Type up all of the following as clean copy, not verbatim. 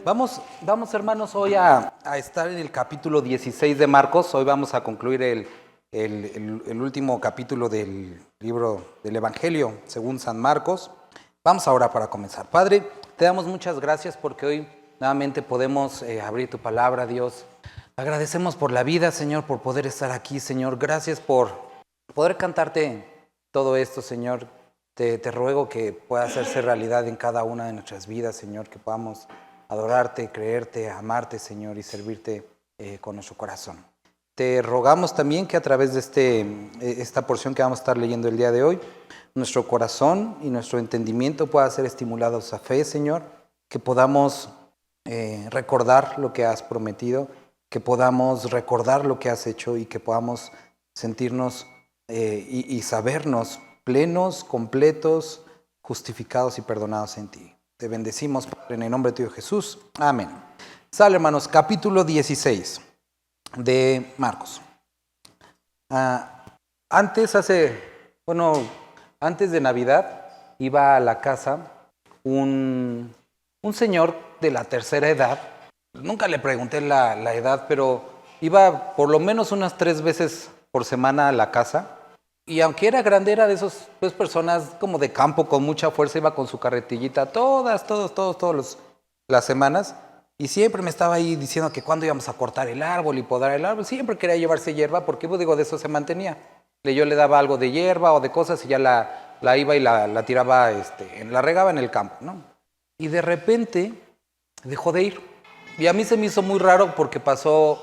Vamos hermanos hoy a estar en el capítulo 16 de Marcos. Hoy vamos a concluir el último capítulo del libro del Evangelio según San Marcos. Vamos ahora para comenzar. Padre, te damos muchas gracias porque hoy nuevamente podemos abrir tu palabra, Dios. Agradecemos por la vida, Señor, por poder estar aquí, Señor. Gracias por poder cantarte todo esto, Señor. Te ruego que pueda hacerse realidad en cada una de nuestras vidas, Señor, que podamos adorarte, creerte, amarte, Señor, y servirte con nuestro corazón. Te rogamos también que a través de esta porción que vamos a estar leyendo el día de hoy, nuestro corazón y nuestro entendimiento pueda ser estimulados a fe, Señor, que podamos recordar lo que has prometido, que podamos recordar lo que has hecho y que podamos sentirnos y sabernos plenos, completos, justificados y perdonados en ti. Te bendecimos, Padre, en el nombre de tu Hijo Jesús. Amén. Sale, hermanos, capítulo 16 de Marcos. Antes de Navidad, iba a la casa un señor de la tercera edad. Nunca le pregunté la edad, pero iba por lo menos unas 3 veces por semana a la casa. Y aunque era grande, era de esas personas como de campo, con mucha fuerza, iba con su carretillita todas las semanas. Y siempre me estaba ahí diciendo que cuándo íbamos a cortar el árbol y podar el árbol. Siempre quería llevarse hierba porque, de eso se mantenía. Yo le daba algo de hierba o de cosas y ya la iba y la tiraba, la regaba en el campo, ¿no? Y de repente dejó de ir. Y a mí se me hizo muy raro porque pasó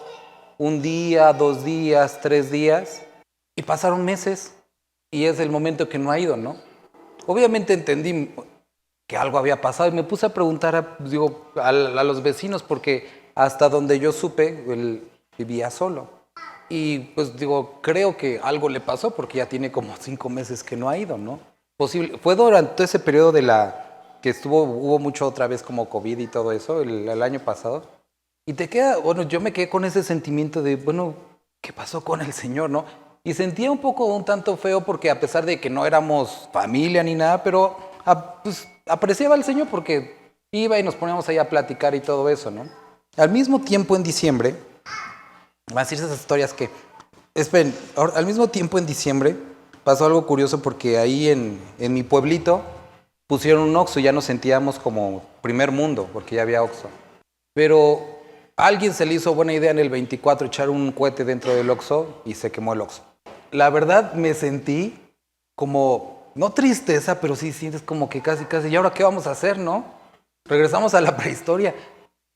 1 día, 2 días, 3 días y pasaron meses. Y es el momento que no ha ido, ¿no? Obviamente entendí que algo había pasado y me puse a preguntar a los vecinos porque hasta donde yo supe, él vivía solo. Y creo que algo le pasó porque ya tiene como 5 meses que no ha ido, ¿no? Fue durante ese periodo que hubo mucho otra vez como COVID y todo eso, el año pasado. Y yo me quedé con ese sentimiento de, ¿qué pasó con el Señor, no? Y sentía un tanto feo porque a pesar de que no éramos familia ni nada, pero apreciaba al Señor porque iba y nos poníamos ahí a platicar y todo eso, ¿no? Al mismo tiempo en diciembre, van a decir esas historias al mismo tiempo en diciembre pasó algo curioso porque ahí en mi pueblito pusieron un Oxxo y ya nos sentíamos como primer mundo porque ya había Oxxo. Pero a alguien se le hizo buena idea en el 24 echar un cohete dentro del Oxxo y se quemó el Oxxo. La verdad me sentí como, no tristeza, pero sí sientes como que casi, ¿y ahora qué vamos a hacer, no? Regresamos a la prehistoria.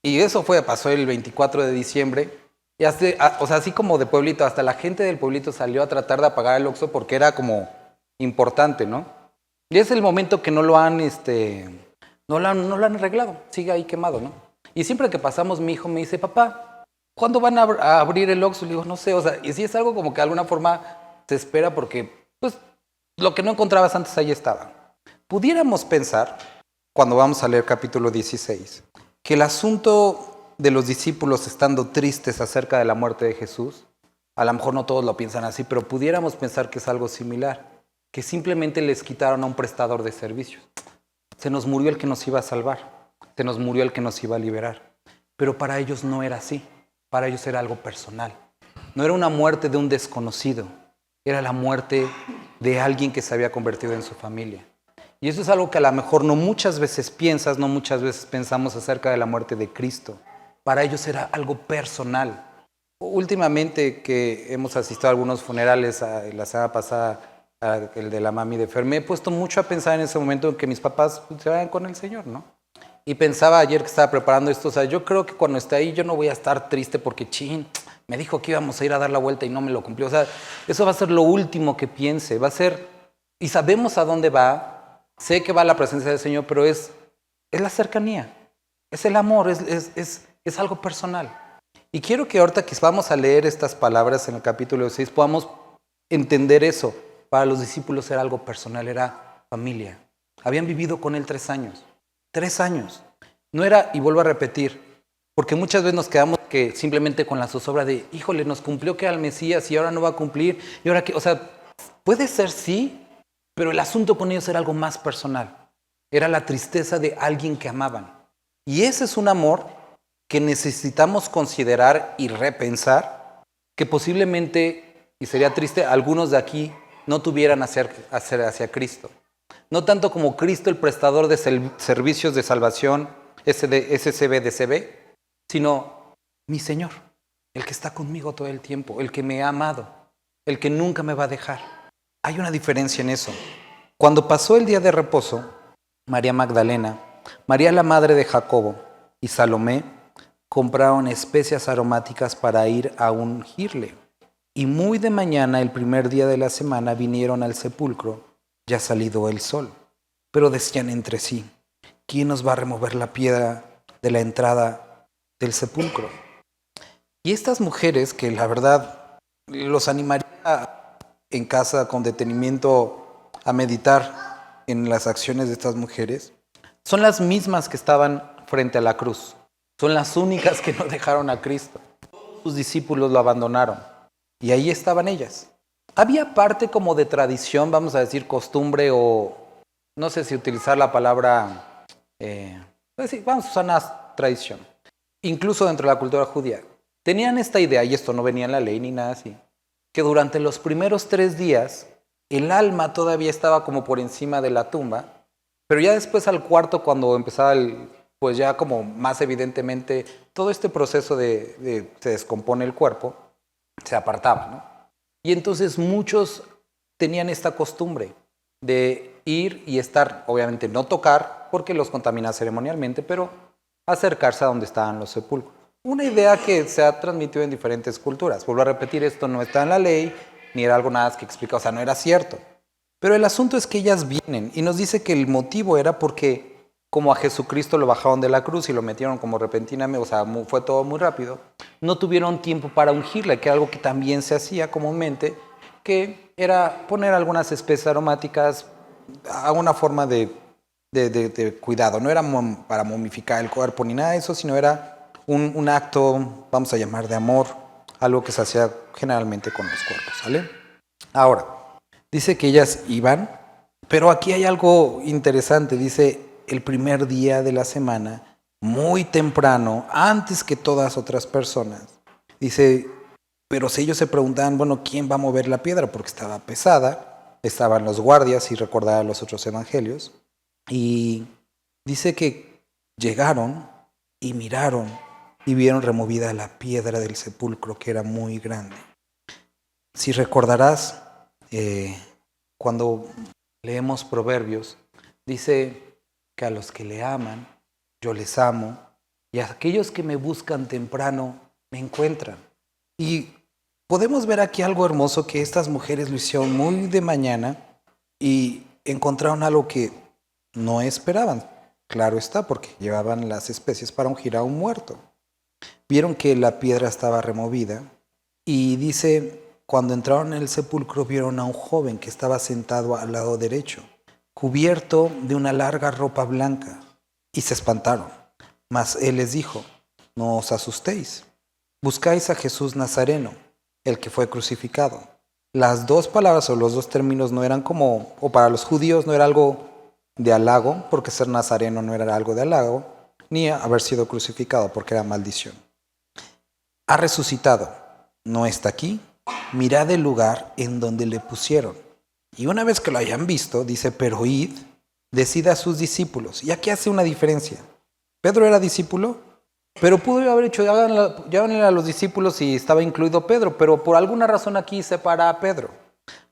Y eso pasó el 24 de diciembre. Y así como de pueblito, hasta la gente del pueblito salió a tratar de apagar el Oxxo porque era como importante, ¿no? Y es el momento que no lo han arreglado, sigue ahí quemado, ¿no? Y siempre que pasamos, mi hijo me dice, papá, ¿cuándo van a abrir el Oxxo? Le digo, no sé, y sí es algo como que de alguna forma se espera porque, lo que no encontrabas antes ahí estaba. Pudiéramos pensar, cuando vamos a leer capítulo 16, que el asunto de los discípulos estando tristes acerca de la muerte de Jesús, a lo mejor no todos lo piensan así, pero pudiéramos pensar que es algo similar, que simplemente les quitaron a un prestador de servicios. Se nos murió el que nos iba a salvar. Se nos murió el que nos iba a liberar. Pero para ellos no era así. Para ellos era algo personal. No era una muerte de un desconocido. Era la muerte de alguien que se había convertido en su familia. Y eso es algo que a lo mejor no muchas veces piensas, no muchas veces pensamos acerca de la muerte de Cristo. Para ellos era algo personal. Últimamente que hemos asistido a algunos funerales, la semana pasada, el de la mami de Fer, me he puesto mucho a pensar en ese momento en que mis papás se vayan con el Señor, ¿no? Y pensaba ayer que estaba preparando esto, yo creo que cuando esté ahí yo no voy a estar triste porque me dijo que íbamos a ir a dar la vuelta y no me lo cumplió. Eso va a ser lo último que piense, va a ser, y sabemos a dónde va, sé que va a la presencia del Señor, pero es la cercanía, es el amor, es algo personal. Y quiero que ahorita que vamos a leer estas palabras en el capítulo 6 podamos entender eso. Para los discípulos era algo personal, era familia. Habían vivido con Él 3 años. 3 años. No era, y vuelvo a repetir, porque muchas veces nos quedamos que simplemente con la zozobra de, híjole, nos cumplió que era el Mesías y ahora no va a cumplir. Y ahora que, puede ser sí, Pero el asunto con ellos era algo más personal. Era la tristeza de alguien que amaban. Y ese es un amor que necesitamos considerar y repensar, que posiblemente, y sería triste, algunos de aquí no tuvieran hacia Cristo. No tanto como Cristo, el prestador de servicios de salvación, SCBDCB, sino mi Señor, el que está conmigo todo el tiempo, el que me ha amado, el que nunca me va a dejar. Hay una diferencia en eso. Cuando pasó el día de reposo, María Magdalena, María la madre de Jacobo y Salomé compraron especias aromáticas para ir a ungirle. Y muy de mañana, el primer día de la semana, vinieron al sepulcro, ya salido el sol. Pero decían entre sí, ¿quién nos va a remover la piedra de la entrada del sepulcro? Y estas mujeres, que la verdad los animaría en casa con detenimiento a meditar en las acciones de estas mujeres, son las mismas que estaban frente a la cruz. Son las únicas que no dejaron a Cristo. Sus discípulos lo abandonaron. Y ahí estaban ellas. Había parte como de tradición, vamos a decir costumbre, o no sé si utilizar la palabra, vamos a usar una tradición, incluso dentro de la cultura judía. Tenían esta idea, y esto no venía en la ley ni nada así, que durante los primeros 3 días el alma todavía estaba como por encima de la tumba, pero ya después al cuarto, cuando empezaba pues ya como más evidentemente todo este proceso se descompone el cuerpo, se apartaba, ¿no? Y entonces muchos tenían esta costumbre de ir y estar, obviamente no tocar, porque los contamina ceremonialmente, pero acercarse a donde estaban los sepulcros. Una idea que se ha transmitido en diferentes culturas. Vuelvo a repetir, esto no está en la ley, ni era algo nada que explica, o sea, no era cierto. Pero el asunto es que ellas vienen y nos dice que el motivo era porque como a Jesucristo lo bajaron de la cruz y lo metieron como repentinamente, o sea, fue todo muy rápido, no tuvieron tiempo para ungirle, que era algo que también se hacía comúnmente, que era poner algunas especies aromáticas a una forma de cuidado. No era para momificar el cuerpo ni nada de eso, sino era un acto, vamos a llamar de amor, algo que se hacía generalmente con los cuerpos, ¿sale? Ahora, dice que ellas iban, pero aquí hay algo interesante, dice el primer día de la semana, muy temprano, antes que todas otras personas. Dice, pero si ellos se preguntaban, bueno, ¿quién va a mover la piedra? Porque estaba pesada, estaban los guardias, y recordaba los otros evangelios. Y dice que llegaron y miraron y vieron removida la piedra del sepulcro, que era muy grande. Si recordarás, cuando leemos Proverbios, dice que a los que le aman, yo les amo, y a aquellos que me buscan temprano, me encuentran. Y podemos ver aquí algo hermoso, que estas mujeres lo hicieron muy de mañana y encontraron algo que no esperaban. Claro está, porque llevaban las especies para ungir a un muerto. Vieron que la piedra estaba removida y dice, cuando entraron en el sepulcro vieron a un joven que estaba sentado al lado derecho, cubierto de una larga ropa blanca, y se espantaron. Mas él les dijo, no os asustéis, buscáis a Jesús Nazareno, el que fue crucificado. Las dos palabras o los dos términos no eran como, o para los judíos no era algo de halago, porque ser nazareno no era algo de halago, ni haber sido crucificado, porque era maldición. Ha resucitado, no está aquí, mirad el lugar en donde le pusieron. Y una vez que lo hayan visto, dice, pero id, decid a sus discípulos. Y aquí hace una diferencia. Pedro era discípulo, pero pudo haber hecho, llámenle a los discípulos y estaba incluido Pedro, pero por alguna razón aquí separa a Pedro.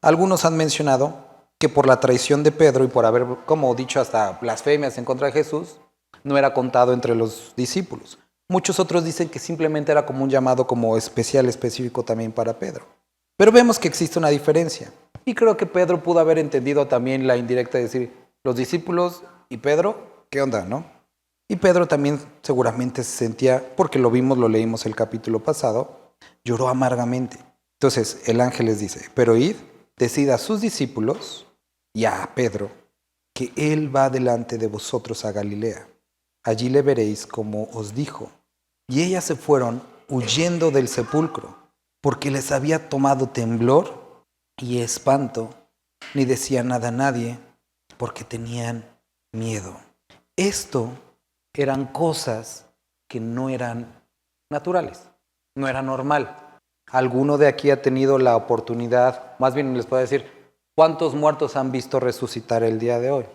Algunos han mencionado que por la traición de Pedro y por haber, como dicho, hasta blasfemias en contra de Jesús, no era contado entre los discípulos. Muchos otros dicen que simplemente era como un llamado como especial, específico también para Pedro. Pero vemos que existe una diferencia. Y creo que Pedro pudo haber entendido también la indirecta de decir, los discípulos y Pedro, ¿qué onda, no? Y Pedro también seguramente se sentía, porque lo vimos, lo leímos el capítulo pasado, lloró amargamente. Entonces el ángel les dice, pero id, decid a sus discípulos y a Pedro que él va delante de vosotros a Galilea. Allí le veréis como os dijo. Y ellas se fueron huyendo del sepulcro, porque les había tomado temblor y espanto ni decían nada a nadie, porque tenían miedo. Esto eran cosas que no eran naturales, no era normal. ¿Alguno de aquí ha tenido la oportunidad, más bien les puedo decir, cuántos muertos han visto resucitar el día de hoy?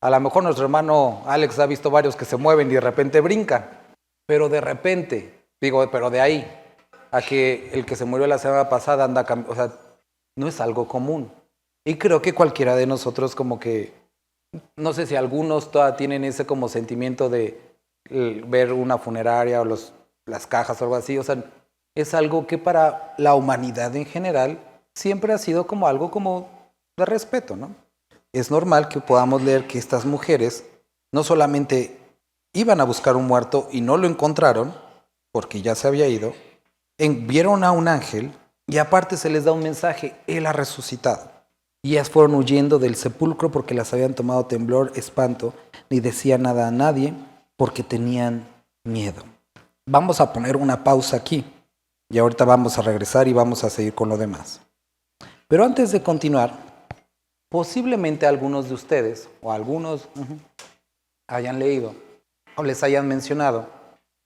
A lo mejor nuestro hermano Alex ha visto varios que se mueven y de repente brincan, pero de repente, pero de ahí a que el que se murió la semana pasada anda, o sea, no es algo común. Y creo que cualquiera de nosotros como que, no sé si algunos todavía tienen ese como sentimiento de ver una funeraria o las cajas o algo así, o sea, es algo que para la humanidad en general siempre ha sido como algo como de respeto, ¿no? Es normal que podamos leer que estas mujeres no solamente iban a buscar un muerto y no lo encontraron, porque ya se había ido, vieron a un ángel y aparte se les da un mensaje, Él ha resucitado. Y ellas fueron huyendo del sepulcro porque las habían tomado temblor, espanto, ni decían nada a nadie porque tenían miedo. Vamos a poner una pausa aquí y ahorita vamos a regresar y vamos a seguir con lo demás. Pero antes de continuar, posiblemente algunos de ustedes o algunos hayan leído o les hayan mencionado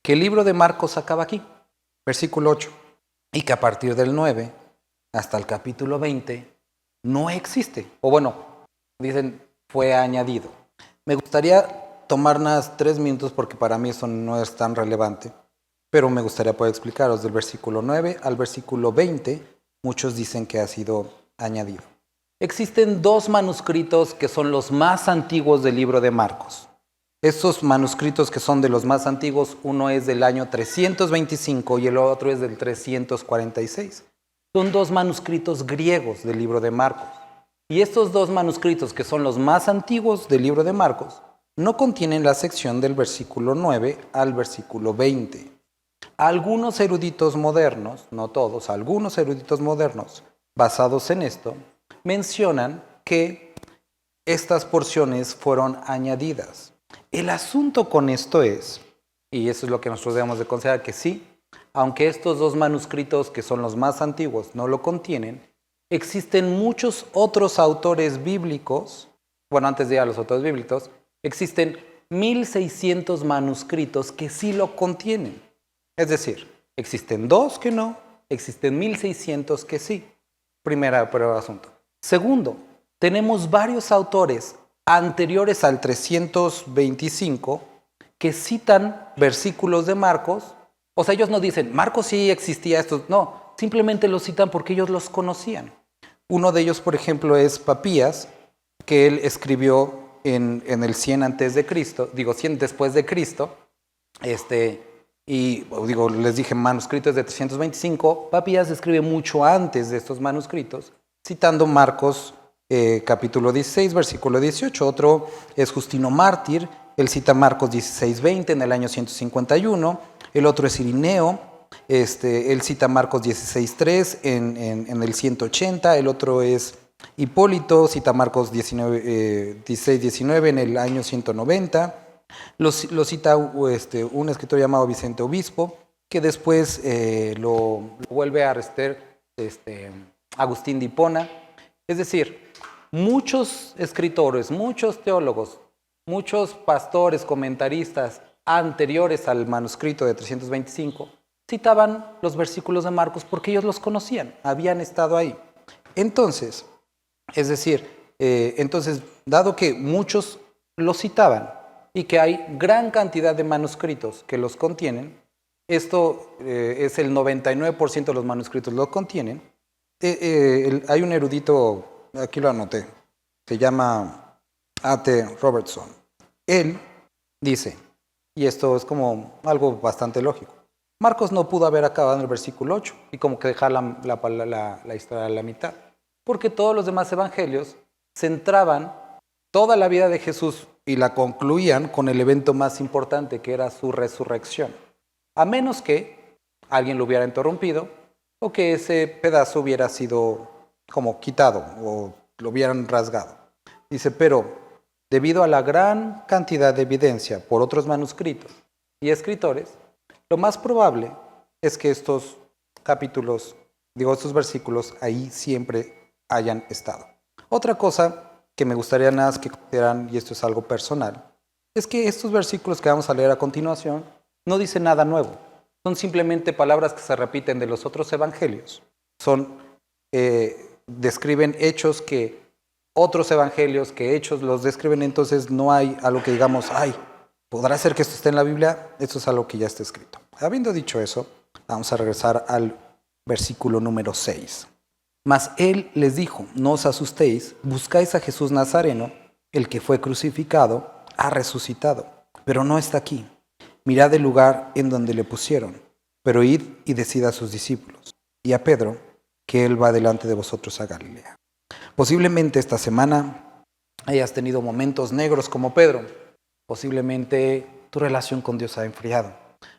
que el libro de Marcos acaba aquí, versículo 8, y que a partir del 9 hasta el capítulo 20 no existe, o bueno, dicen fue añadido. Me gustaría tomar unas 3 minutos porque para mí eso no es tan relevante, pero me gustaría poder explicaros del versículo 9 al versículo 20, muchos dicen que ha sido añadido. Existen 2 manuscritos que son los más antiguos del libro de Marcos. Estos manuscritos que son de los más antiguos, uno es del año 325 y el otro es del 346. Son 2 manuscritos griegos del libro de Marcos. Y estos 2 manuscritos, que son los más antiguos del libro de Marcos, no contienen la sección del versículo 9 al versículo 20. Algunos eruditos modernos, no todos, algunos eruditos modernos, basados en esto, mencionan que estas porciones fueron añadidas. El asunto con esto es, y eso es lo que nosotros debemos de considerar, que sí, aunque estos 2 manuscritos, que son los más antiguos, no lo contienen, existen muchos otros autores bíblicos, bueno, antes de ir a los autores bíblicos, existen 1600 manuscritos que sí lo contienen. Es decir, existen 2 que no, existen 1600 que sí. Primer asunto. Segundo, tenemos varios autores anteriores al 325 que citan versículos de Marcos. O sea, ellos no dicen, Marcos sí existía esto. No, simplemente los citan porque ellos los conocían. Uno de ellos, por ejemplo, es Papías, que él escribió en el 100 antes de Cristo, 100 después de Cristo, les dije, manuscritos de 325. Papías escribe mucho antes de estos manuscritos, citando Marcos capítulo 16, versículo 18. Otro es Justino Mártir, él cita Marcos 16, 20 en el año 151. El otro es Irineo, él cita Marcos 16, 3 en el 180. El otro es Hipólito, cita Marcos 16, 19 en el año 190. Lo cita un escritor llamado Vicente Obispo, que después lo vuelve a rester Agustín de Hipona. Es decir, muchos escritores, muchos teólogos, muchos pastores, comentaristas anteriores al manuscrito de 325 citaban los versículos de Marcos porque ellos los conocían, habían estado ahí. Entonces, dado que muchos los citaban y que hay gran cantidad de manuscritos que los contienen, esto es el 99% de los manuscritos lo contienen. Hay un erudito, aquí lo anoté, se llama A.T. Robertson. Él dice, y esto es como algo bastante lógico, Marcos no pudo haber acabado en el versículo 8 y como que dejar la historia a la mitad, porque todos los demás evangelios centraban toda la vida de Jesús y la concluían con el evento más importante, que era su resurrección. A menos que alguien lo hubiera interrumpido o que ese pedazo hubiera sido como quitado o lo hubieran rasgado. Dice, pero debido a la gran cantidad de evidencia por otros manuscritos y escritores, lo más probable es que estos versículos ahí siempre hayan estado. Otra cosa que me gustaría nada más que consideraran, y esto es algo personal, es que estos versículos que vamos a leer a continuación no dicen nada nuevo. Son simplemente palabras que se repiten de los otros evangelios. Describen hechos que otros evangelios, que hechos los describen, entonces no hay algo que digamos, ¿podrá ser que esto esté en la Biblia? Esto es algo que ya está escrito. Habiendo dicho eso, vamos a regresar al versículo número 6. Mas él les dijo, no os asustéis, buscáis a Jesús Nazareno, el que fue crucificado, ha resucitado, pero no está aquí. Mirad el lugar en donde le pusieron, pero id y decid a sus discípulos, y a Pedro, que él va delante de vosotros a Galilea. Posiblemente esta semana hayas tenido momentos negros como Pedro. Posiblemente tu relación con Dios ha enfriado.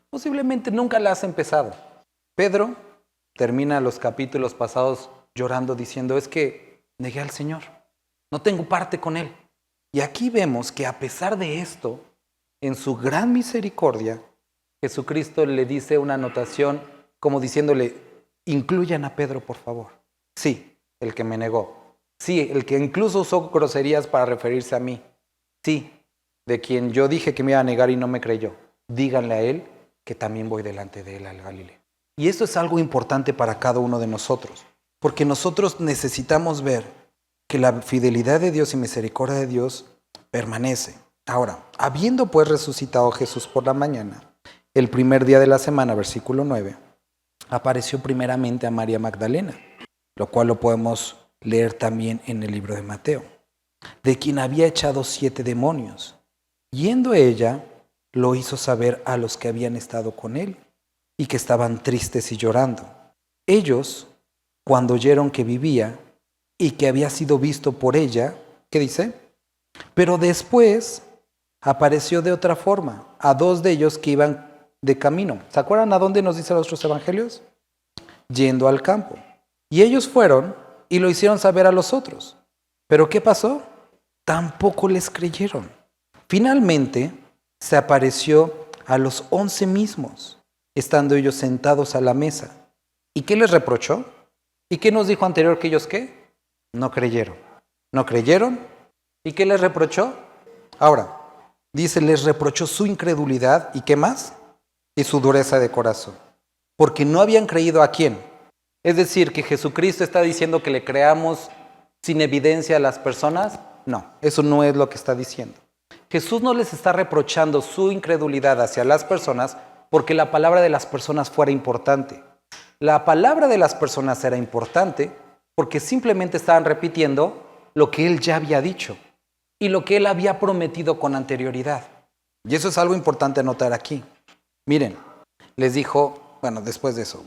Posiblemente nunca la has empezado. Pedro termina los capítulos pasados llorando diciendo, es que negué al Señor, no tengo parte con Él. Y aquí vemos que a pesar de esto, en su gran misericordia, Jesucristo le dice una anotación como diciéndole, incluyan a Pedro por favor. Sí, el que me negó. Sí, el que incluso usó groserías para referirse a mí. Sí, de quien yo dije que me iba a negar y no me creyó. Díganle a él que también voy delante de él al Galilea. Y esto es algo importante para cada uno de nosotros, porque nosotros necesitamos ver que la fidelidad de Dios y misericordia de Dios permanece. Ahora, habiendo pues resucitado Jesús por la mañana, el primer día de la semana, versículo 9, apareció primeramente a María Magdalena, lo cual lo podemos leer también en el libro de Mateo, de quien había echado 7 demonios. Yendo ella, lo hizo saber a los que habían estado con él y que estaban tristes y llorando. Ellos, cuando oyeron que vivía y que había sido visto por ella, ¿qué dice? Pero después apareció de otra forma a 2 de ellos que iban de camino. ¿Se acuerdan a dónde nos dicen los otros evangelios? Yendo al campo. Y ellos fueron y lo hicieron saber a los otros. ¿Pero qué pasó? Tampoco les creyeron. Finalmente se apareció a los 11 mismos, estando ellos sentados a la mesa. ¿Y qué les reprochó? ¿Y qué nos dijo anterior que ellos qué? No creyeron. ¿No creyeron? ¿Y qué les reprochó? Ahora, dice, les reprochó su incredulidad, ¿y qué más? Y su dureza de corazón. Porque no habían creído ¿a quién? Es decir, que Jesucristo está diciendo que le creamos sin evidencia a las personas. No, eso no es lo que está diciendo. Jesús no les está reprochando su incredulidad hacia las personas porque la palabra de las personas fuera importante. La palabra de las personas era importante porque simplemente estaban repitiendo lo que Él ya había dicho y lo que Él había prometido con anterioridad. Y eso es algo importante a notar aquí. Miren, les dijo, después de eso,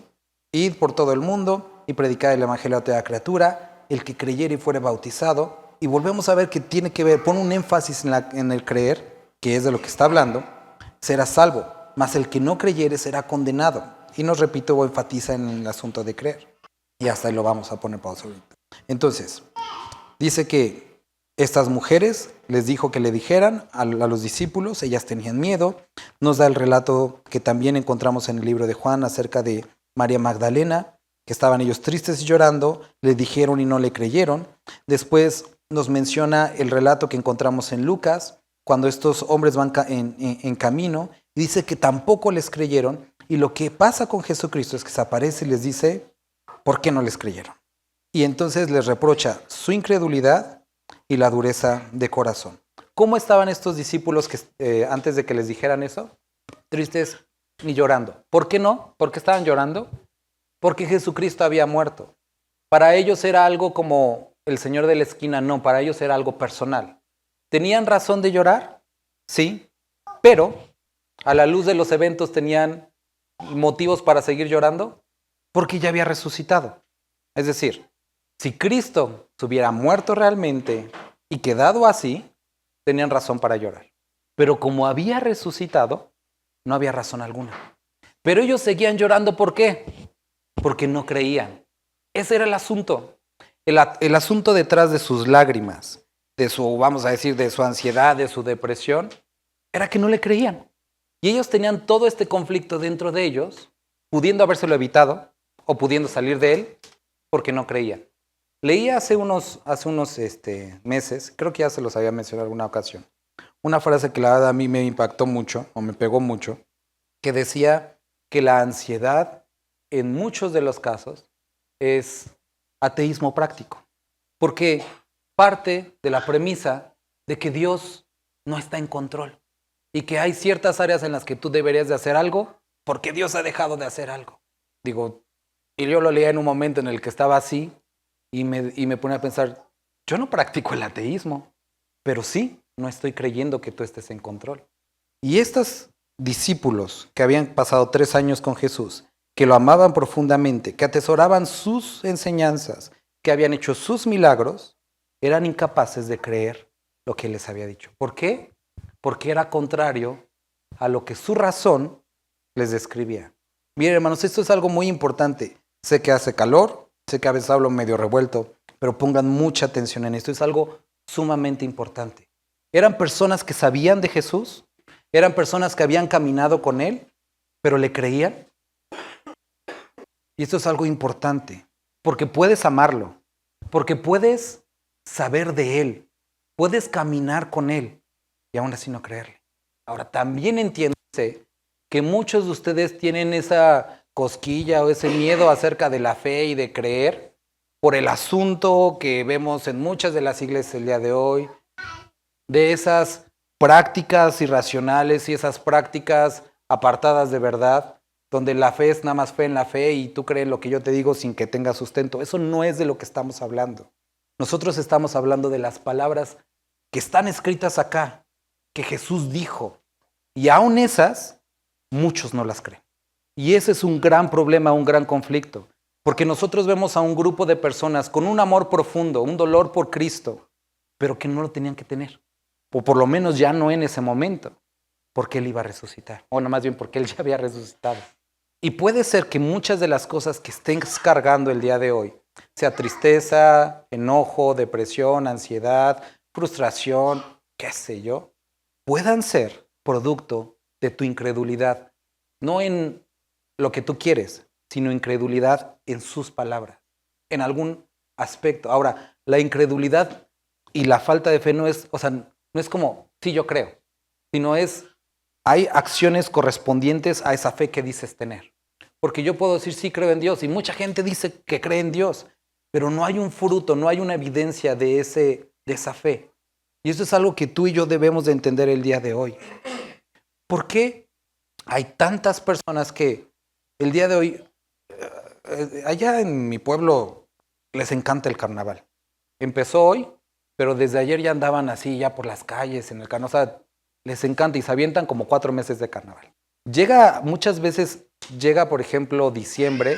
id por todo el mundo y predicad el evangelio a toda criatura, el que creyere y fuere bautizado. Y volvemos a ver que tiene que ver, pone un énfasis en el creer, que es de lo que está hablando, será salvo, mas el que no creyere será condenado. Y nos repito o enfatiza en el asunto de creer. Y hasta ahí lo vamos a poner pausa ahorita. Entonces, dice que estas mujeres les dijo que le dijeran a los discípulos, ellas tenían miedo. Nos da el relato que también encontramos en el libro de Juan acerca de María Magdalena, que estaban ellos tristes y llorando, le dijeron y no le creyeron. Después nos menciona el relato que encontramos en Lucas, cuando estos hombres van en camino, y dice que tampoco les creyeron, y lo que pasa con Jesucristo es que se aparece y les dice, ¿por qué no les creyeron? Y entonces les reprocha su incredulidad y la dureza de corazón. ¿Cómo estaban estos discípulos que antes de que les dijeran eso? Tristes y llorando. ¿Por qué no? ¿Por qué estaban llorando? Porque Jesucristo había muerto. Para ellos era algo como el señor de la esquina, no, para ellos era algo personal. ¿Tenían razón de llorar? Sí, pero a la luz de los eventos tenían motivos para seguir llorando porque ya había resucitado. Es decir, si Cristo se hubiera muerto realmente y quedado así, tenían razón para llorar. Pero como había resucitado, no había razón alguna. Pero ellos seguían llorando, ¿por qué? Porque no creían. Ese era el asunto. El asunto detrás de sus lágrimas, de su, vamos a decir, de su ansiedad, de su depresión, era que no le creían. Y ellos tenían todo este conflicto dentro de ellos, pudiendo habérselo evitado o pudiendo salir de él, porque no creían. Leí hace unos meses, creo que ya se los había mencionado en alguna ocasión, una frase que la verdad a mí me impactó mucho, o me pegó mucho, que decía que la ansiedad, en muchos de los casos, es ateísmo práctico. Porque parte de la premisa de que Dios no está en control y que hay ciertas áreas en las que tú deberías de hacer algo porque Dios ha dejado de hacer algo. Digo, y yo lo leía en un momento en el que estaba así y me ponía a pensar, yo no practico el ateísmo, pero sí, no estoy creyendo que tú estés en control. Y estos discípulos que habían pasado 3 años con Jesús, que lo amaban profundamente, que atesoraban sus enseñanzas, que habían hecho sus milagros, eran incapaces de creer lo que él les había dicho. ¿Por qué? Porque era contrario a lo que su razón les describía. Miren, hermanos, esto es algo muy importante. Sé que hace calor, sé que a veces hablo medio revuelto, pero pongan mucha atención en esto. Es algo sumamente importante. Eran personas que sabían de Jesús, eran personas que habían caminado con él, pero le creían. Y esto es algo importante, porque puedes amarlo, porque puedes saber de él, puedes caminar con él y aún así no creerle. Ahora, también entiéndase que muchos de ustedes tienen esa cosquilla o ese miedo acerca de la fe y de creer por el asunto que vemos en muchas de las iglesias el día de hoy, de esas prácticas irracionales y esas prácticas apartadas de verdad, donde la fe es nada más fe en la fe y tú crees lo que yo te digo sin que tenga sustento. Eso no es de lo que estamos hablando. Nosotros estamos hablando de las palabras que están escritas acá, que Jesús dijo. Y aún esas, muchos no las creen. Y ese es un gran problema, un gran conflicto. Porque nosotros vemos a un grupo de personas con un amor profundo, un dolor por Cristo, pero que no lo tenían que tener. O por lo menos ya no en ese momento, porque Él iba a resucitar. O no, más bien porque Él ya había resucitado. Y puede ser que muchas de las cosas que estés cargando el día de hoy, sea tristeza, enojo, depresión, ansiedad, frustración, qué sé yo, puedan ser producto de tu incredulidad. No en lo que tú quieres, sino incredulidad en sus palabras, en algún aspecto. Ahora, la incredulidad y la falta de fe no es, no es como, sí, yo creo, sino hay acciones correspondientes a esa fe que dices tener. Porque yo puedo decir, sí, creo en Dios, y mucha gente dice que cree en Dios, pero no hay un fruto, no hay una evidencia de esa fe. Y eso es algo que tú y yo debemos de entender el día de hoy. ¿Por qué hay tantas personas que el día de hoy, allá en mi pueblo, les encanta el carnaval? Empezó hoy, pero desde ayer ya andaban así, ya por las calles, en el carnaval. O sea, les encanta y se avientan como 4 meses de carnaval. Muchas veces llega, por ejemplo, diciembre,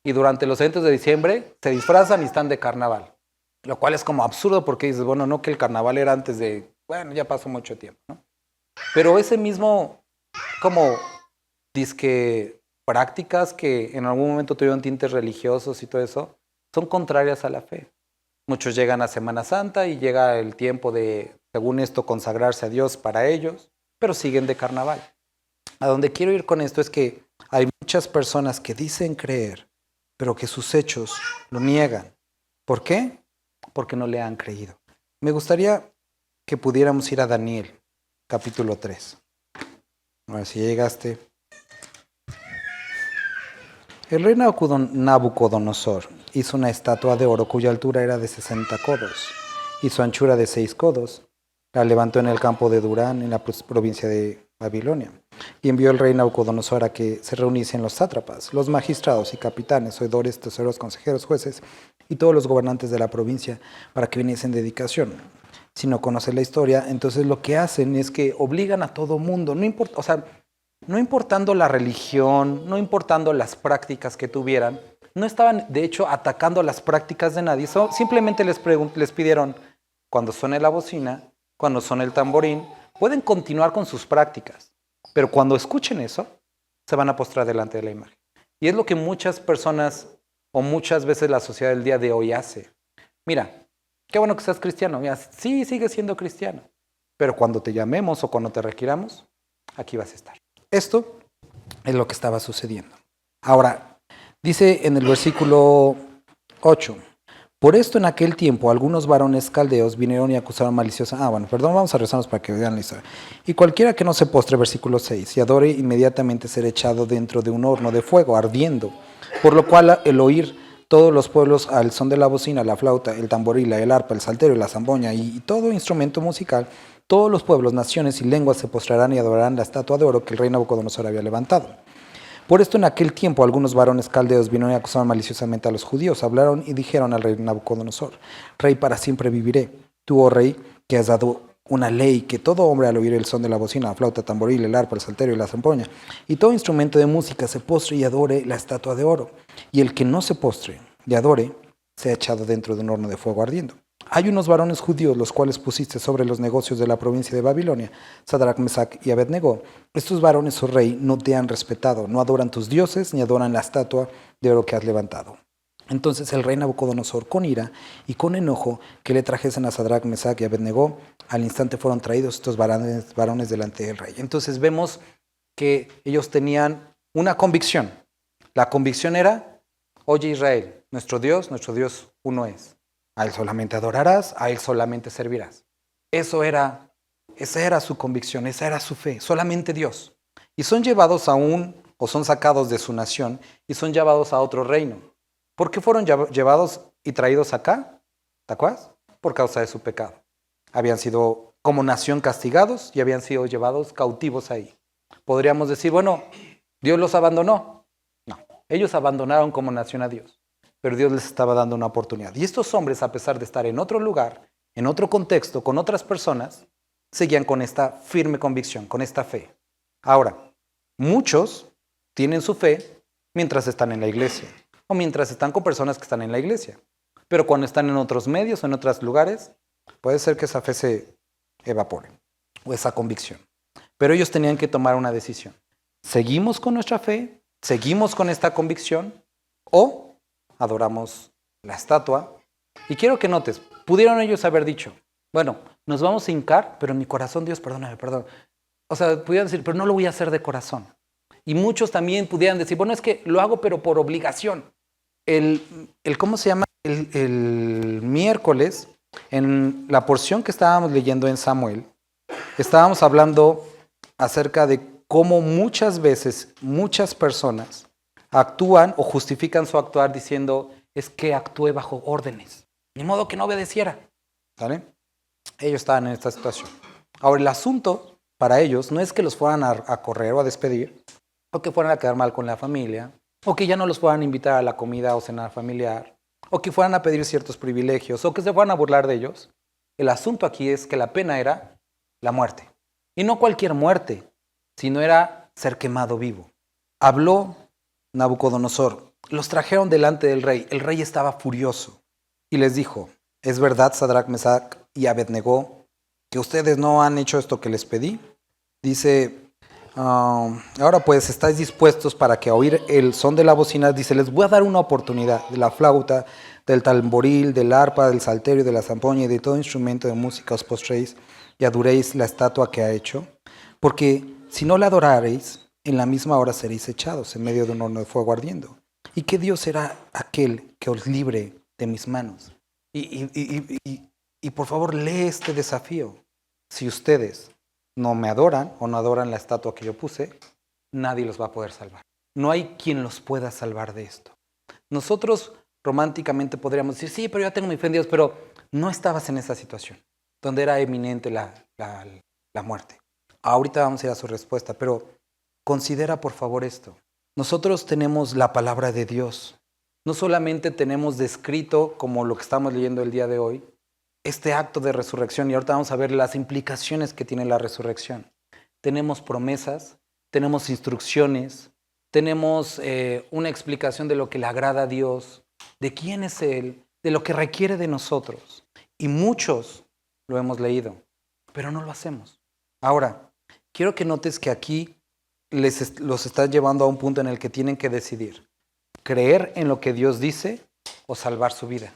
y durante los eventos de diciembre se disfrazan y están de carnaval. Lo cual es como absurdo porque dices, bueno, no que el carnaval era antes de, bueno, ya pasó mucho tiempo, ¿no? Pero ese mismo, como, dizque prácticas que en algún momento tuvieron tintes religiosos y todo eso, son contrarias a la fe. Muchos llegan a Semana Santa y llega el tiempo de, según esto, consagrarse a Dios para ellos, pero siguen de carnaval. A donde quiero ir con esto es que hay muchas personas que dicen creer, pero que sus hechos lo niegan. ¿Por qué? Porque no le han creído. Me gustaría que pudiéramos ir a Daniel, capítulo 3. A ver si llegaste. El rey Nabucodonosor hizo una estatua de oro cuya altura era de 60 codos y su anchura de 6 codos. La levantó en el campo de Durán, en la provincia de Babilonia, y envió el rey Nabucodonosor a que se reuniesen los sátrapas, los magistrados y capitanes, oidores, tesoreros, consejeros, jueces y todos los gobernantes de la provincia para que viniesen de dedicación. Si no conoces la historia, entonces lo que hacen es que obligan a todo mundo, no importa, no importando la religión, no importando las prácticas que tuvieran, no estaban de hecho atacando las prácticas de nadie, simplemente les pidieron, cuando suene la bocina, cuando suene el tamborín, pueden continuar con sus prácticas, pero cuando escuchen eso, se van a postrar delante de la imagen. Y es lo que muchas personas o muchas veces la sociedad del día de hoy hace. Mira, qué bueno que seas cristiano. Mira, sí, sigue siendo cristiano, pero cuando te llamemos o cuando te requiramos, aquí vas a estar. Esto es lo que estaba sucediendo. Ahora, dice en el versículo 8, Por esto en aquel tiempo algunos varones caldeos vinieron y acusaron maliciosa. Vamos a rezarnos para que vean la historia. Y cualquiera que no se postre, versículo 6, y adore, inmediatamente será echado dentro de un horno de fuego ardiendo. Por lo cual el oír todos los pueblos al son de la bocina, la flauta, el tamboril, el arpa, el salterio, la zampoña y todo instrumento musical, todos los pueblos, naciones y lenguas se postrarán y adorarán la estatua de oro que el rey Nabucodonosor había levantado. Por esto en aquel tiempo algunos varones caldeos vinieron y acusaron maliciosamente a los judíos, hablaron y dijeron al rey Nabucodonosor: Rey, para siempre viviré. Tú, oh rey, que has dado una ley que todo hombre al oír el son de la bocina, la flauta, tamboril, el arpa, el salterio y la zampoña, y todo instrumento de música se postre y adore la estatua de oro, y el que no se postre y adore sea echado dentro de un horno de fuego ardiendo. Hay unos varones judíos los cuales pusiste sobre los negocios de la provincia de Babilonia, Sadrach, Mesach y Abednego. Estos varones, oh rey, no te han respetado, no adoran tus dioses ni adoran la estatua de oro que has levantado. Entonces el rey Nabucodonosor, con ira y con enojo, que le trajesen a Sadrach, Mesach y Abednego, al instante fueron traídos estos varones delante del rey. Entonces vemos que ellos tenían una convicción. La convicción era: oye Israel, nuestro Dios uno es. A Él solamente adorarás, a Él solamente servirás. Esa era su convicción, esa era su fe, solamente Dios. Y son llevados son sacados de su nación y son llevados a otro reino. ¿Por qué fueron llevados y traídos acá? ¿Te acuerdas? Por causa de su pecado. Habían sido como nación castigados y habían sido llevados cautivos ahí. Podríamos decir, bueno, Dios los abandonó. No, ellos abandonaron como nación a Dios. Pero Dios les estaba dando una oportunidad. Y estos hombres, a pesar de estar en otro lugar, en otro contexto, con otras personas, seguían con esta firme convicción, con esta fe. Ahora, muchos tienen su fe mientras están en la iglesia o mientras están con personas que están en la iglesia. Pero cuando están en otros medios o en otros lugares, puede ser que esa fe se evapore o esa convicción. Pero ellos tenían que tomar una decisión. ¿Seguimos con nuestra fe? ¿Seguimos con esta convicción? ¿O adoramos la estatua? Y quiero que notes, pudieron ellos haber dicho, bueno, nos vamos a hincar, pero en mi corazón, Dios, perdóname, perdón. O sea, pudieran decir, pero no lo voy a hacer de corazón. Y muchos también pudieran decir, bueno, es que lo hago, pero por obligación. ¿Cómo se llama? El miércoles, en la porción que estábamos leyendo en Samuel, estábamos hablando acerca de cómo muchas veces, muchas personas actúan o justifican su actuar diciendo, es que actué bajo órdenes, de modo que no obedeciera. ¿Vale? Ellos estaban en esta situación. Ahora, el asunto para ellos no es que los fueran a correr o a despedir, o que fueran a quedar mal con la familia, o que ya no los fueran a invitar a la comida o cenar familiar, o que fueran a pedir ciertos privilegios, o que se fueran a burlar de ellos. El asunto aquí es que la pena era la muerte. Y no cualquier muerte, sino era ser quemado vivo. Habló Nabucodonosor, los trajeron delante del rey. El rey estaba furioso y les dijo, ¿es verdad, Sadrach, Mesach y Abednego, que ustedes no han hecho esto que les pedí? Dice, ahora pues, ¿estáis dispuestos para que a oír el son de la bocina? Dice, les voy a dar una oportunidad de la flauta, del tamboril, del arpa, del salterio, de la zampoña y de todo instrumento de música os postréis y adoréis la estatua que ha hecho, porque si no la adorareis, en la misma hora seréis echados en medio de un horno de fuego ardiendo. ¿Y qué Dios será aquel que os libre de mis manos? Y por favor, lee este desafío. Si ustedes no me adoran o no adoran la estatua que yo puse, nadie los va a poder salvar. No hay quien los pueda salvar de esto. Nosotros románticamente podríamos decir, sí, pero yo tengo mi fe en Dios, pero no estabas en esa situación, donde era eminente la muerte. Ahorita vamos a ir a su respuesta, pero considera por favor esto. Nosotros tenemos la palabra de Dios. No solamente tenemos descrito, como lo que estamos leyendo el día de hoy, este acto de resurrección, y ahorita vamos a ver las implicaciones que tiene la resurrección. Tenemos promesas, tenemos instrucciones, tenemos una explicación de lo que le agrada a Dios, de quién es Él, de lo que requiere de nosotros. Y muchos lo hemos leído, pero no lo hacemos. Ahora, quiero que notes que aquí los está llevando a un punto en el que tienen que decidir creer en lo que Dios dice o salvar su vida.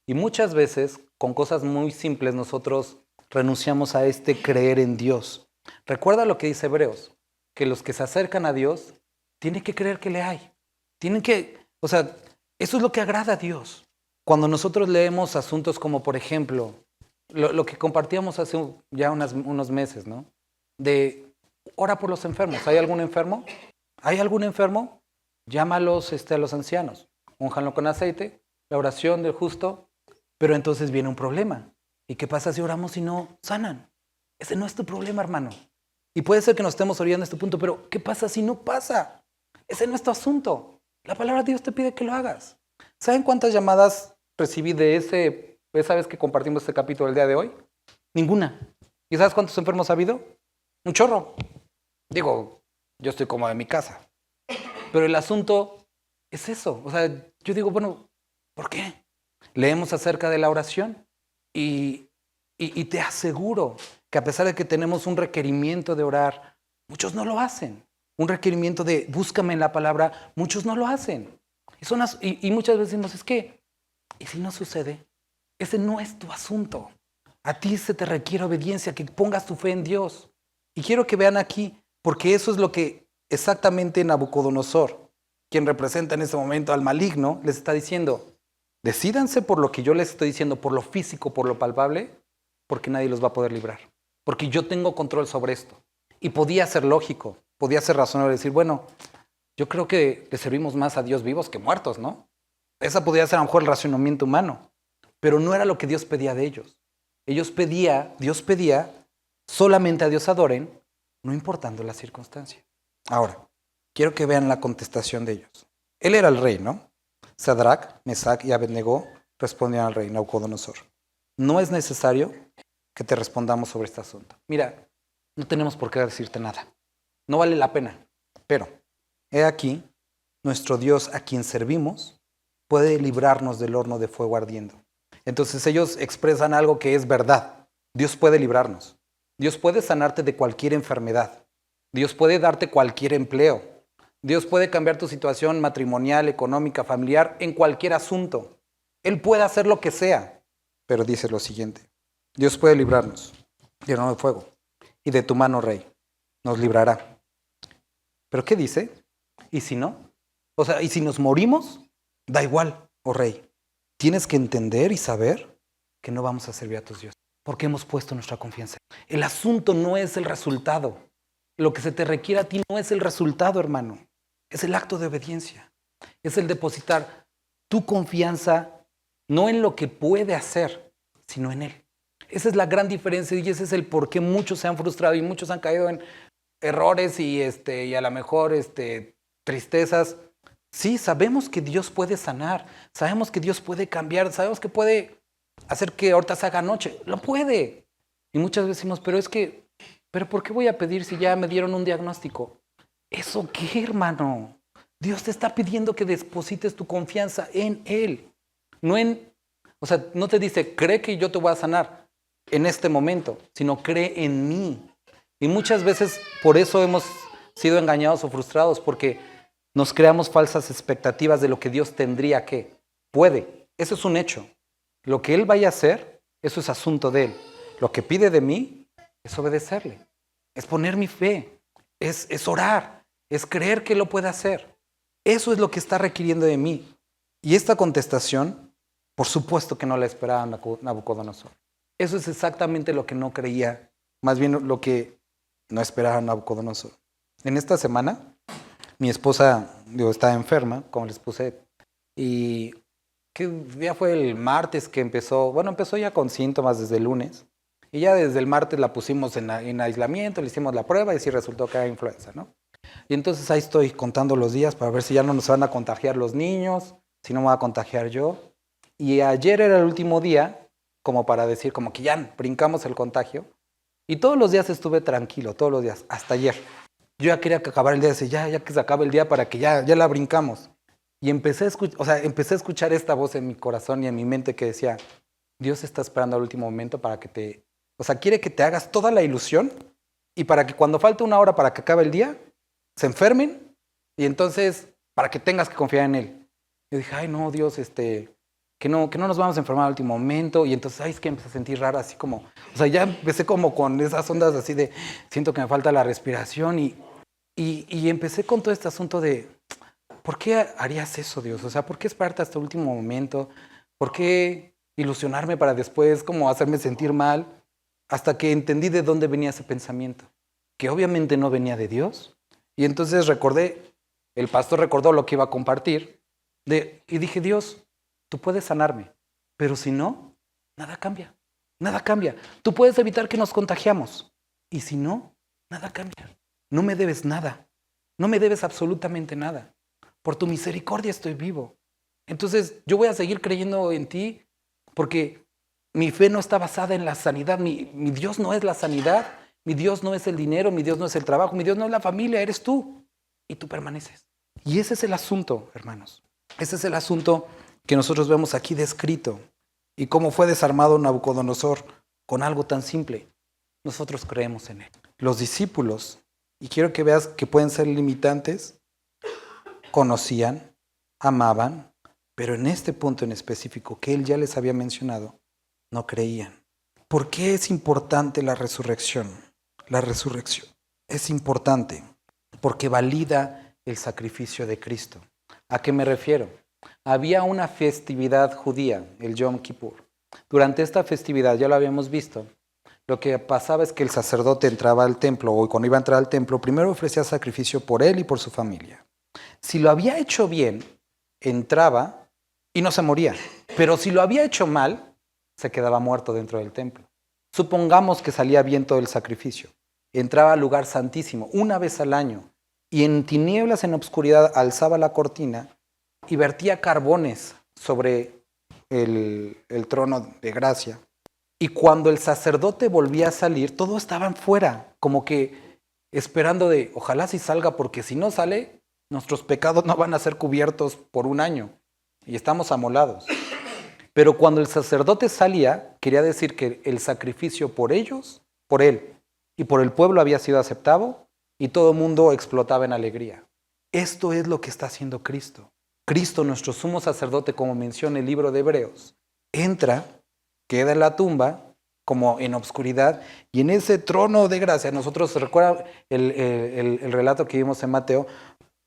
Y muchas veces, con cosas muy simples, nosotros renunciamos a este creer en Dios. Recuerda lo que dice Hebreos, que los que se acercan a Dios tienen que creer que le hay. Eso es lo que agrada a Dios. Cuando nosotros leemos asuntos como, por ejemplo, lo que compartíamos hace ya unos meses, ¿no? De ora por los enfermos. ¿Hay algún enfermo? ¿Hay algún enfermo? Llámalos a los ancianos. Únjanlo con aceite, la oración del justo. Pero entonces viene un problema. ¿Y qué pasa si oramos y no sanan? Ese no es tu problema, hermano. Y puede ser que nos estemos orillando a este punto, pero ¿qué pasa si no pasa? Ese no es tu asunto. La palabra de Dios te pide que lo hagas. ¿Saben cuántas llamadas recibí de esa vez que compartimos este capítulo el día de hoy? Ninguna. ¿Y sabes cuántos enfermos ha habido? Un chorro. Digo, yo estoy como en mi casa. Pero el asunto es eso. O sea, yo digo, bueno, ¿por qué? Leemos acerca de la oración y te aseguro que a pesar de que tenemos un requerimiento de orar, muchos no lo hacen. Un requerimiento de búscame en la palabra, muchos no lo hacen. Y muchas veces decimos, es que, ¿y si no sucede? Ese no es tu asunto. A ti se te requiere obediencia, que pongas tu fe en Dios. Y quiero que vean aquí, porque eso es lo que exactamente Nabucodonosor, quien representa en este momento al maligno, les está diciendo. Decídanse por lo que yo les estoy diciendo, por lo físico, por lo palpable, porque nadie los va a poder librar. Porque yo tengo control sobre esto. Y podía ser lógico, podía ser razonable decir, bueno, yo creo que le servimos más a Dios vivos que muertos, ¿no? Esa podría ser a lo mejor el razonamiento humano. Pero no era lo que Dios pedía de ellos. Dios pedía solamente a Dios adoren, no importando la circunstancia. Ahora, quiero que vean la contestación de ellos. Él era el rey, ¿no? Sadrach, Mesach y Abednego respondieron al rey Nabucodonosor. No es necesario que te respondamos sobre este asunto. Mira, no tenemos por qué decirte nada. No vale la pena. Pero, he aquí, nuestro Dios a quien servimos puede librarnos del horno de fuego ardiendo. Entonces ellos expresan algo que es verdad. Dios puede librarnos. Dios puede sanarte de cualquier enfermedad. Dios puede darte cualquier empleo. Dios puede cambiar tu situación matrimonial, económica, familiar, en cualquier asunto. Él puede hacer lo que sea. Pero dice lo siguiente. Dios puede librarnos del horno de fuego. Y de tu mano, rey, nos librará. ¿Pero qué dice? ¿Y si no? O sea, ¿y si nos morimos? Da igual, oh rey. Tienes que entender y saber que no vamos a servir a tus dioses. Porque hemos puesto nuestra confianza. El asunto no es el resultado. Lo que se te requiere a ti no es el resultado, hermano. Es el acto de obediencia. Es el depositar tu confianza no en lo que puede hacer, sino en Él. Esa es la gran diferencia y ese es el por qué muchos se han frustrado y muchos han caído en errores y a lo mejor tristezas. Sí, sabemos que Dios puede sanar, sabemos que Dios puede cambiar, sabemos que puede hacer que ahorita se haga noche. Lo puede. Y muchas veces decimos, pero ¿por qué voy a pedir si ya me dieron un diagnóstico? ¿Eso qué, hermano? Dios te está pidiendo que deposites tu confianza en Él. No te dice, cree que yo te voy a sanar en este momento, sino cree en mí. Y muchas veces por eso hemos sido engañados o frustrados, porque nos creamos falsas expectativas de lo que Dios tendría que. Puede. Eso es un hecho. Lo que Él vaya a hacer, eso es asunto de Él. Lo que pide de mí es obedecerle. Es poner mi fe. Es orar. Es creer que lo puede hacer. Eso es lo que está requiriendo de mí. Y esta contestación, por supuesto que no la esperaba Nabucodonosor. Eso es exactamente lo que no creía, más bien lo que no esperaba Nabucodonosor. En esta semana, mi esposa estaba enferma, como les puse, y que ya fue el martes que empezó ya con síntomas desde el lunes, y ya desde el martes la pusimos en aislamiento, le hicimos la prueba y sí resultó que era influenza, ¿no? Y entonces ahí estoy contando los días para ver si ya no nos van a contagiar los niños, si no me voy a contagiar yo. Y ayer era el último día, como para decir, como que ya brincamos el contagio. Y todos los días estuve tranquilo, todos los días, hasta ayer. Yo ya quería que acabara el día, decía, ya que se acabe el día para que ya la brincamos. Y empecé a escuchar esta voz en mi corazón y en mi mente que decía, Dios está esperando al último momento para que quiere que te hagas toda la ilusión y para que cuando falte una hora para que acabe el día, se enfermen y entonces para que tengas que confiar en Él. Yo dije, ay no, Dios, que no nos vamos a enfermar al último momento. Y entonces, es que empecé a sentir rara, así como, ya empecé como con esas ondas así de, siento que me falta la respiración y empecé con todo este asunto de, ¿por qué harías eso, Dios? ¿Por qué esperarte hasta el último momento? ¿Por qué ilusionarme para después como hacerme sentir mal? Hasta que entendí de dónde venía ese pensamiento, que obviamente no venía de Dios. Y entonces el pastor recordó lo que iba a compartir, y dije, Dios, tú puedes sanarme, pero si no, nada cambia, nada cambia. Tú puedes evitar que nos contagiamos, y si no, nada cambia. No me debes nada, no me debes absolutamente nada. Por tu misericordia estoy vivo. Entonces yo voy a seguir creyendo en ti porque mi fe no está basada en la sanidad. Mi Dios no es la sanidad, mi Dios no es el dinero, mi Dios no es el trabajo, mi Dios no es la familia, eres tú. Y tú permaneces. Y ese es el asunto, hermanos. Ese es el asunto que nosotros vemos aquí descrito. Y cómo fue desarmado Nabucodonosor con algo tan simple. Nosotros creemos en él. Los discípulos, y quiero que veas que pueden ser limitantes, conocían, amaban, pero en este punto en específico que él ya les había mencionado, no creían. ¿Por qué es importante la resurrección? La resurrección es importante porque valida el sacrificio de Cristo. ¿A qué me refiero? Había una festividad judía, el Yom Kippur. Durante esta festividad, ya lo habíamos visto, lo que pasaba es que el sacerdote entraba al templo, o cuando iba a entrar al templo, primero ofrecía sacrificio por él y por su familia. Si lo había hecho bien, entraba y no se moría. Pero si lo había hecho mal, se quedaba muerto dentro del templo. Supongamos que salía bien todo el sacrificio. Entraba al lugar santísimo una vez al año y en tinieblas, en obscuridad, alzaba la cortina y vertía carbones sobre el trono de gracia. Y cuando el sacerdote volvía a salir, todos estaban fuera, como que esperando de, ojalá si salga, porque si no sale, nuestros pecados no van a ser cubiertos por un año y estamos amolados. Pero cuando el sacerdote salía, quería decir que el sacrificio por ellos, por él y por el pueblo había sido aceptado y todo el mundo explotaba en alegría. Esto es lo que está haciendo Cristo. Cristo, nuestro sumo sacerdote, como menciona el libro de Hebreos, entra, queda en la tumba, como en obscuridad, y en ese trono de gracia, nosotros, ¿recuerdan el relato que vimos en Mateo?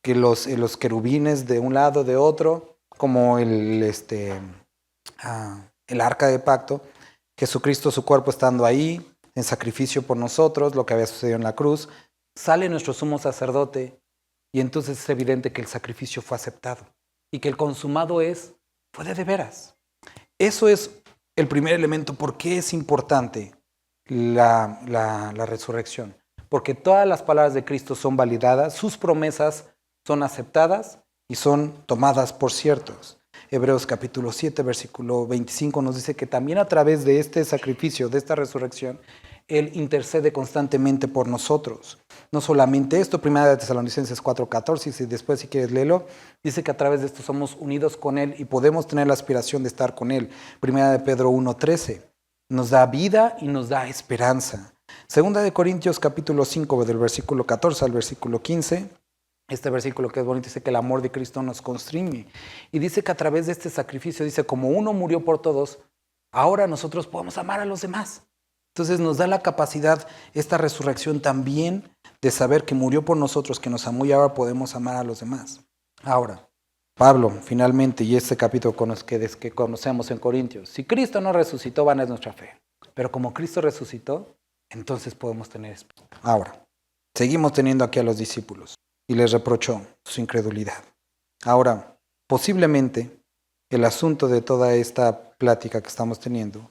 Que los querubines de un lado, de otro, como el arca de pacto, Jesucristo, su cuerpo estando ahí, en sacrificio por nosotros, lo que había sucedido en la cruz, sale nuestro sumo sacerdote, y entonces es evidente que el sacrificio fue aceptado, y que el consumado fue de veras. Eso es el primer elemento. ¿Por qué es importante la resurrección? Porque todas las palabras de Cristo son validadas, sus promesas son aceptadas y son tomadas por ciertos. Hebreos capítulo 7, versículo 25 nos dice que también a través de este sacrificio, de esta resurrección, Él intercede constantemente por nosotros. No solamente esto, 1 Tesalonicenses 4:14, y después si quieres léelo, dice que a través de esto somos unidos con Él y podemos tener la aspiración de estar con Él. 1 Pedro 1:13 nos da vida y nos da esperanza. 2 Corintios capítulo 5, del versículo 14 al versículo 15, este versículo que es bonito, dice que el amor de Cristo nos constriñe. Y dice que a través de este sacrificio, dice, como uno murió por todos, ahora nosotros podemos amar a los demás. Entonces nos da la capacidad, esta resurrección también, de saber que murió por nosotros, que nos amó y ahora podemos amar a los demás. Ahora, Pablo, finalmente, y este capítulo que conocemos en Corintios, si Cristo no resucitó, vana es nuestra fe. Pero como Cristo resucitó, entonces podemos tener esperanza. Ahora, seguimos teniendo aquí a los discípulos y les reprochó su incredulidad. Ahora, posiblemente, el asunto de toda esta plática que estamos teniendo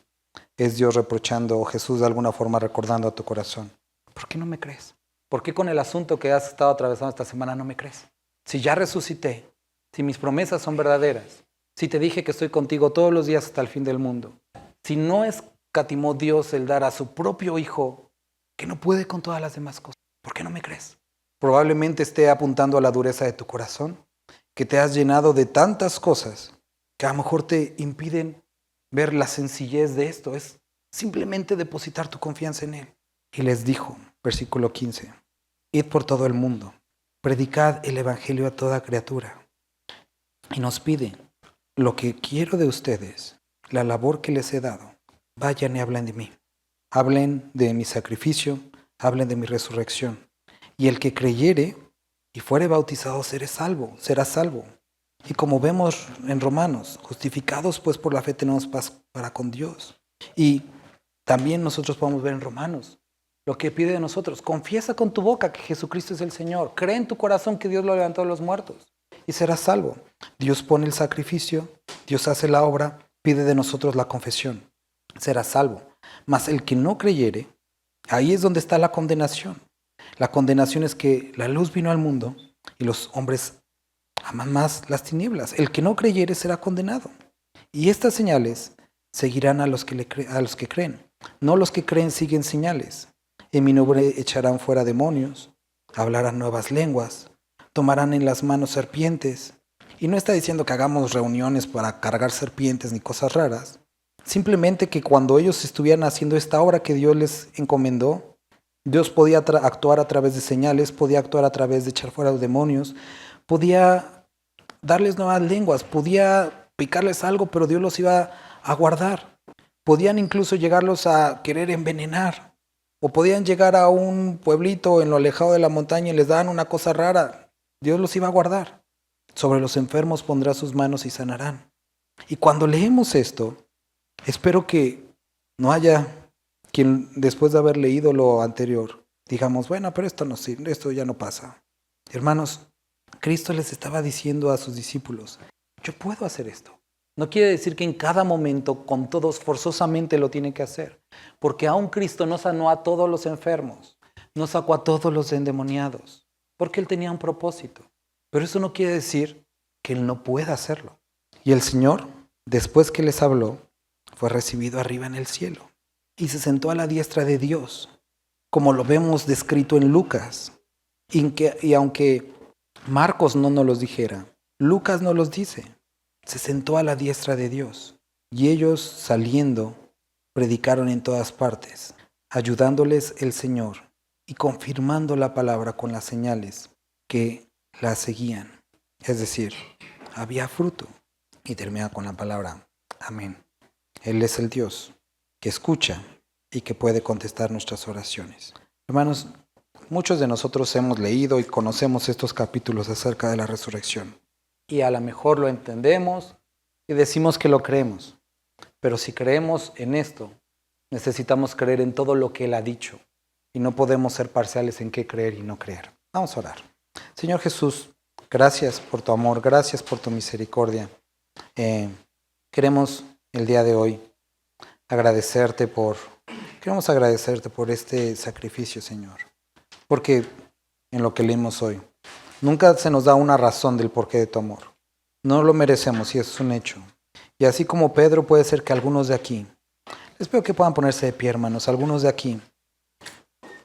es Dios reprochando o Jesús de alguna forma recordando a tu corazón. ¿Por qué no me crees? ¿Por qué con el asunto que has estado atravesando esta semana no me crees? Si ya resucité, si mis promesas son verdaderas, si te dije que estoy contigo todos los días hasta el fin del mundo, si no escatimó Dios el dar a su propio Hijo, que no puede con todas las demás cosas, ¿por qué no me crees? Probablemente esté apuntando a la dureza de tu corazón, que te has llenado de tantas cosas que a lo mejor te impiden ver la sencillez de esto. Es simplemente depositar tu confianza en Él. Y les dijo, versículo 15, id por todo el mundo, predicad el evangelio a toda criatura. Y nos pide, lo que quiero de ustedes, la labor que les he dado, vayan y hablen de mí. Hablen de mi sacrificio, hablen de mi resurrección. Y el que creyere y fuere bautizado será salvo. Y como vemos en Romanos, justificados pues por la fe tenemos paz para con Dios. Y también nosotros podemos ver en Romanos lo que pide de nosotros. Confiesa con tu boca que Jesucristo es el Señor. Cree en tu corazón que Dios lo levantó de los muertos y serás salvo. Dios pone el sacrificio, Dios hace la obra, pide de nosotros la confesión. Serás salvo. Mas el que no creyere, ahí es donde está la condenación. La condenación es que la luz vino al mundo y los hombres aman más las tinieblas. El que no creyere será condenado. Y estas señales seguirán a los que creen. No los que creen siguen señales. En mi nombre echarán fuera demonios, hablarán nuevas lenguas, tomarán en las manos serpientes. Y no está diciendo que hagamos reuniones para cargar serpientes ni cosas raras. Simplemente que cuando ellos estuvieran haciendo esta obra que Dios les encomendó, Dios podía actuar a través de señales, podía actuar a través de echar fuera los demonios, podía darles nuevas lenguas, podía picarles algo, pero Dios los iba a guardar. Podían incluso llegarlos a querer envenenar, o podían llegar a un pueblito en lo alejado de la montaña y les daban una cosa rara. Dios los iba a guardar. Sobre los enfermos pondrá sus manos y sanarán. Y cuando leemos esto, espero que no haya quien después de haber leído lo anterior, digamos, bueno, pero esto no sirve, esto ya no pasa. Hermanos, Cristo les estaba diciendo a sus discípulos, yo puedo hacer esto. No quiere decir que en cada momento, con todos, forzosamente lo tiene que hacer. Porque aún Cristo no sanó a todos los enfermos, no sacó a todos los endemoniados, porque Él tenía un propósito. Pero eso no quiere decir que Él no pueda hacerlo. Y el Señor, después que les habló, fue recibido arriba en el cielo y se sentó a la diestra de Dios, como lo vemos descrito en Lucas. Y aunque Marcos no nos los dijera, Lucas nos los dice. Se sentó a la diestra de Dios y ellos saliendo predicaron en todas partes, ayudándoles el Señor y confirmando la palabra con las señales que la seguían. Es decir, había fruto. Y termina con la palabra amén. Él es el Dios que escucha y que puede contestar nuestras oraciones. Hermanos, muchos de nosotros hemos leído y conocemos estos capítulos acerca de la resurrección. Y a lo mejor lo entendemos y decimos que lo creemos. Pero si creemos en esto, necesitamos creer en todo lo que Él ha dicho. Y no podemos ser parciales en qué creer y no creer. Vamos a orar. Señor Jesús, gracias por tu amor, gracias por tu misericordia. Queremos el día de hoy queremos agradecerte por este sacrificio, Señor. Porque en lo que leímos hoy, nunca se nos da una razón del porqué de tu amor. No lo merecemos y eso es un hecho. Y así como Pedro, puede ser que algunos de aquí, les pido que puedan ponerse de pie, hermanos, algunos de aquí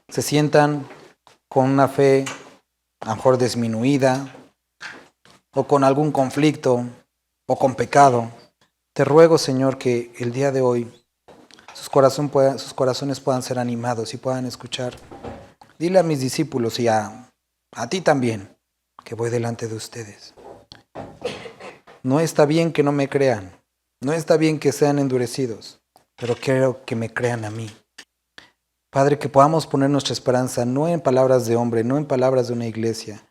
se sientan con una fe a lo mejor disminuida o con algún conflicto o con pecado. Te ruego, Señor, que el día de hoy sus corazones puedan ser animados y puedan escuchar. Dile a mis discípulos y a ti también, que voy delante de ustedes. No está bien que no me crean, no está bien que sean endurecidos, pero quiero que me crean a mí. Padre, que podamos poner nuestra esperanza no en palabras de hombre, no en palabras de una iglesia,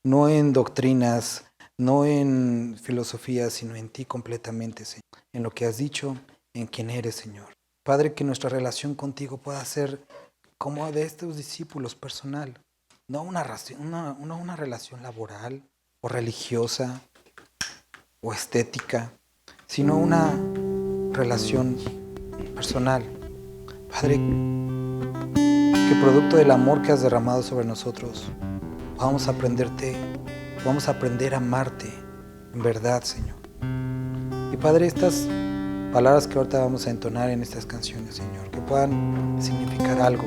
no en doctrinas, no en filosofía, sino en ti completamente, Señor. En lo que has dicho, en quién eres, Señor. Padre, que nuestra relación contigo pueda ser como de estos discípulos personal, no una relación laboral o religiosa o estética, sino una relación personal. Padre, que producto del amor que has derramado sobre nosotros, vamos a aprender a amarte en verdad, Señor. Y Padre, estas palabras que ahorita vamos a entonar en estas canciones, Señor, que puedan significar algo,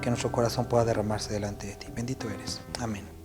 que nuestro corazón pueda derramarse delante de ti. Bendito eres. Amén.